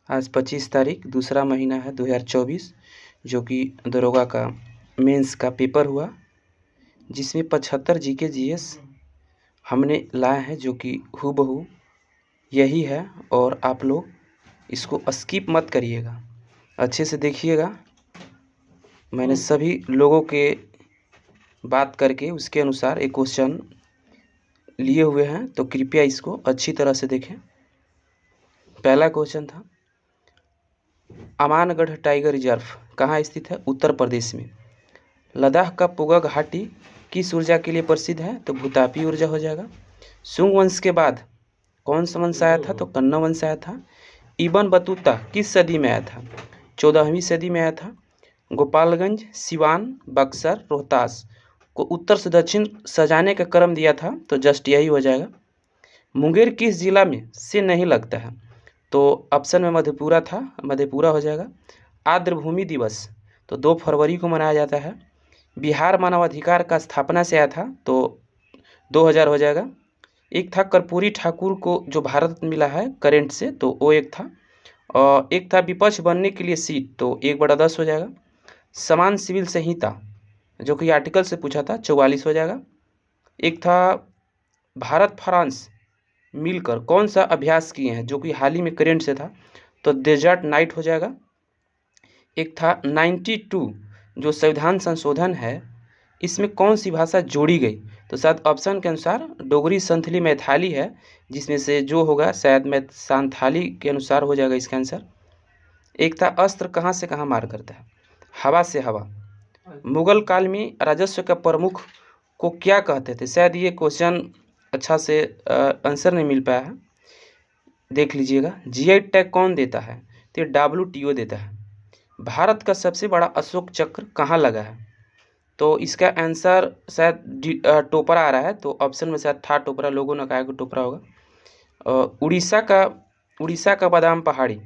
आज 25 तारीख दूसरा महीना है 2024, जो कि दरोगा का मेंस का पेपर हुआ, जिसमें 75 जीके जीएस हमने लाए हैं, जो कि हूबहू यही है। और आप लोग इसको स्किप मत करिएगा, अच्छे से देखिएगा। मैंने सभी लोगों के बात करके उसके अनुसार एक क्वेश्चन लिए हुए हैं, तो कृपया इसको अच्छी तरह से देखें। पहला क्वेश्चन था, अमानगढ़ टाइगर रिजर्व कहाँ स्थित है? उत्तर प्रदेश में। लद्दाख का पुगा घाटी किस ऊर्जा के लिए प्रसिद्ध है? तो भूतापी ऊर्जा हो जाएगा। सुंग वंश के बाद कौन सा वंश आया था? तो कन्ना वंश आया था। इबन बतूता किस सदी में आया था? 14वीं सदी में आया था। गोपालगंज, सिवान, बक्सर, रोहतास को उत्तर से दक्षिण सजाने का क्रम दिया था, तो जस्ट यही हो जाएगा। मुंगेर किस जिला में से नहीं लगता है? तो ऑप्शन में मधेपुरा था, मधेपुरा हो जाएगा। आर्द्र भूमि दिवस तो 2 फरवरी को मनाया जाता है। बिहार मानवाधिकार का स्थापना से आया था, तो 2000 हो जाएगा। एक था कर्पूरी ठाकुर को जो भारत रत्न मिला है करेंट से, तो वो एक था। और एक था विपक्ष बनने के लिए सीट, तो 1/10 हो जाएगा। समान सिविल संहिता जो कि आर्टिकल से पूछा था, 44 हो जाएगा। एक था भारत फ्रांस मिलकर कौन सा अभ्यास किए हैं, जो कि हाल ही में करेंट से था, तो डेजर्ट नाइट हो जाएगा। एक था 92 जो संविधान संशोधन है, इसमें कौन सी भाषा जोड़ी गई? तो शायद ऑप्शन के अनुसार डोगरी, संथली, मैथिली है, जिसमें से जो होगा शायद मैं सांथाली के अनुसार हो जाएगा इसका आंसर। एक था अस्त्र कहाँ से कहाँ मार करता है? हवा से हवा। मुगल काल में राजस्व का प्रमुख को क्या कहते थे? शायद ये क्वेश्चन अच्छा से आंसर नहीं मिल पाया है, देख लीजिएगा। जीआई टैग कौन देता है? तो ये WTO देता है। भारत का सबसे बड़ा अशोक चक्र कहाँ लगा है? तो इसका आंसर शायद टोपरा आ रहा है, तो ऑप्शन में शायद था टोपरा, लोगों ने कहा कि टोपरा होगा। उड़ीसा का बादाम पहाड़ी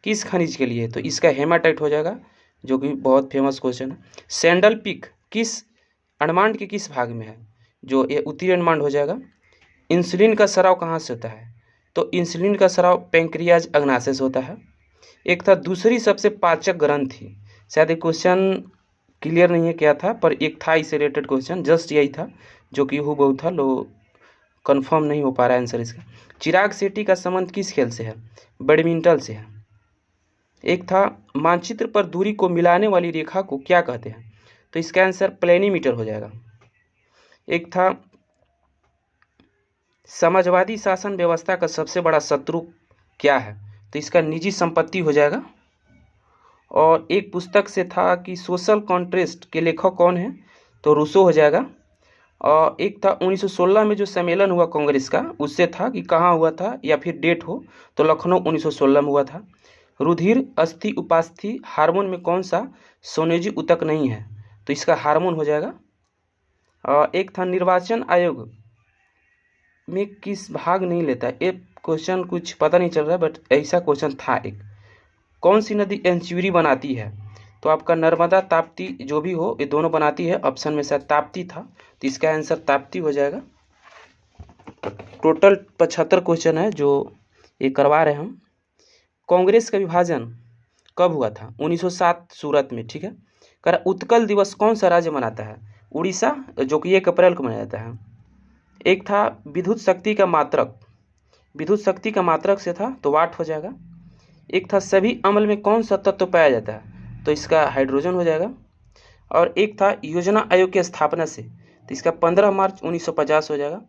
किस खनिज के लिए? तो इसका हेमाटाइट हो जाएगा, जो कि बहुत फेमस क्वेश्चन है। सैंडल पीक किस अंडमान के किस भाग में है? जो ये उत्तरी अंडमान हो जाएगा। इंसुलिन का स्राव कहाँ से होता है? तो इंसुलिन का स्राव पैंक्रियाज अग्नाशय से होता है। एक था दूसरी सबसे पाचक ग्रंथि, शायद ये क्वेश्चन क्लियर नहीं है क्या था, पर एक था इससे रिलेटेड क्वेश्चन, जस्ट यही था, जो कि हूबहू था, लो कंफर्म नहीं हो पा रहा है आंसर इसका। चिराग शेट्टी का संबंध किस खेल से है? बैडमिंटन से है। एक था मानचित्र पर दूरी को मिलाने वाली रेखा को क्या कहते हैं? तो इसका आंसर प्लेनीमीटर हो जाएगा। एक था समाजवादी शासन व्यवस्था का सबसे बड़ा शत्रु क्या है? तो इसका निजी संपत्ति हो जाएगा। और एक पुस्तक से था कि सोशल कॉन्ट्रेस्ट के लेखक कौन है? तो रूसो हो जाएगा। और एक था 1916 में जो सम्मेलन हुआ कांग्रेस का, उससे था कि कहाँ हुआ था या फिर डेट हो, तो लखनऊ 1916 में हुआ था। रुधिर, अस्थि, उपास्थि हार्मोन में कौन सा सोनेजी ऊतक नहीं है? तो इसका हार्मोन हो जाएगा। और एक था निर्वाचन आयोग में किस भाग नहीं लेता? ये क्वेश्चन कुछ पता नहीं चल रहा है, बट ऐसा क्वेश्चन था एक। कौन सी नदी एंचुरी बनाती है? तो आपका नर्मदा, ताप्ती जो भी हो, ये दोनों बनाती है। ऑप्शन में शायद ताप्ती था, तो इसका आंसर ताप्ती हो जाएगा। टोटल 75 क्वेश्चन है जो ये करवा रहे हैं हम। कांग्रेस का विभाजन कब हुआ था? 1907 सूरत में, ठीक है। कर उत्कल दिवस कौन सा राज्य मनाता है? उड़ीसा, जो कि 1 अप्रैल को मनाया जाता है। एक था विद्युत शक्ति का मात्रक, विद्युत शक्ति का मात्रक से था, तो वाट हो जाएगा। एक था सभी अम्ल में कौन सा तत्व पाया जाता है? तो इसका हाइड्रोजन हो जाएगा। और एक था योजना आयोग की स्थापना से, तो इसका 15 मार्च 1950 हो जाएगा।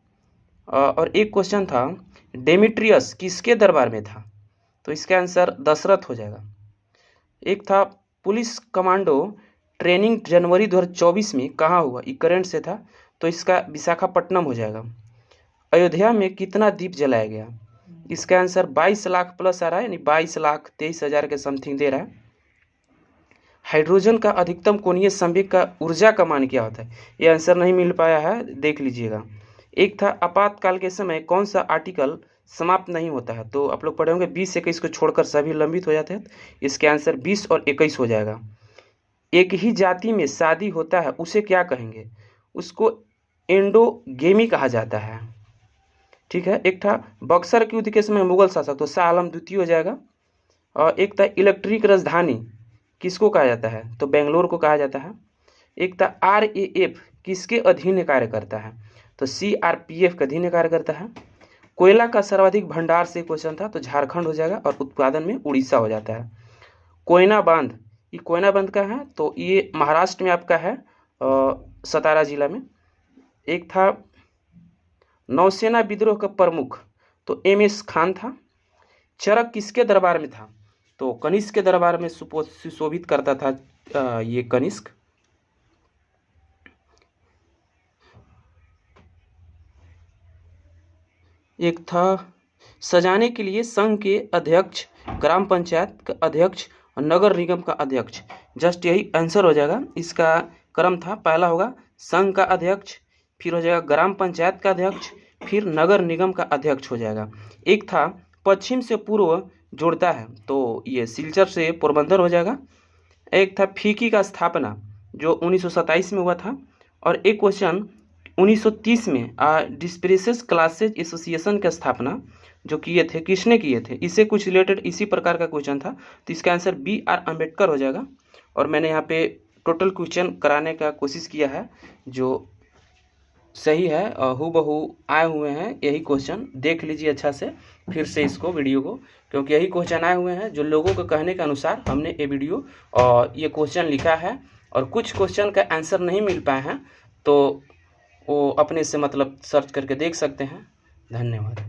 और एक क्वेश्चन था डेमिट्रियस किसके दरबार में था? तो इसका आंसर दशरथ हो जाएगा। एक था पुलिस कमांडो ट्रेनिंग जनवरी 2024 में कहाँ हुआ? ये करंट से था, तो इसका विशाखापट्टनम हो जाएगा। अयोध्या में कितना दीप जलाया गया? इसका आंसर 22 लाख प्लस आ रहा है, यानी 22,23,000 के समथिंग दे रहा है। हाइड्रोजन का अधिकतम कोणीय संवेग का ऊर्जा का मान क्या होता है? ये आंसर नहीं मिल पाया है, देख लीजिएगा। एक था आपातकाल के समय कौन सा आर्टिकल समाप्त नहीं होता है? तो आप लोग पढ़े होंगे 20-21 को छोड़कर सभी लंबित हो जाते हैं, इसके आंसर 20 और 21 हो जाएगा। एक ही जाति में शादी होता है उसे क्या कहेंगे? उसको एंडोगेमी कहा जाता है, ठीक है। एक था बक्सर के युद्ध के समय मुगल शासक, तो शाह आलम द्वितीय हो जाएगा। एक था इलेक्ट्रिक राजधानी किसको कहा जाता है, तो बेंगलोर को कहा जाता है। एक था RAF किसके अधीन कार्य करता है, तो CRPF के अधीन कार्य करता है। कोयला का सर्वाधिक भंडार से क्वेश्चन था, तो झारखंड हो जाएगा और उत्पादन में उड़ीसा हो जाता है। कोयना बांध, ये कोयना बांध का है, तो ये महाराष्ट्र में आपका है, सतारा जिला में। एक था नौसेना विद्रोह का प्रमुख, तो MS खान था। चरक किसके दरबार में था, तो कनिष्क के दरबार में सुशोभित करता था ये कनिष्क। एक था सजाने के लिए संघ के अध्यक्ष, ग्राम पंचायत का अध्यक्ष और नगर निगम का अध्यक्ष। जस्ट यही आंसर हो जाएगा, इसका क्रम था, पहला होगा संघ का अध्यक्ष, फिर हो जाएगा ग्राम पंचायत का अध्यक्ष, फिर नगर निगम का अध्यक्ष हो जाएगा। एक था पश्चिम से पूर्व जोड़ता है, तो ये सिलचर से पोरबंदर हो जाएगा। एक था फीकी का स्थापना जो 1927 में हुआ था। और एक क्वेश्चन 1930 में डिस्प्रेसेस क्लासेज एसोसिएशन की स्थापना जो किए थे, किसने किए थे, इससे कुछ रिलेटेड इसी प्रकार का क्वेश्चन था, तो इसका आंसर BR अम्बेडकर हो जाएगा। और मैंने यहाँ पे टोटल क्वेश्चन कराने का कोशिश किया है, जो सही है, हूबहू आए हुए हैं यही क्वेश्चन, देख लीजिए अच्छा से फिर से इसको वीडियो को, क्योंकि यही क्वेश्चन आए हुए हैं जो लोगों के कहने के अनुसार हमने ये वीडियो और ये क्वेश्चन लिखा है। और कुछ क्वेश्चन का आंसर नहीं मिल पाए हैं, तो वो अपने से मतलब सर्च करके देख सकते हैं। धन्यवाद।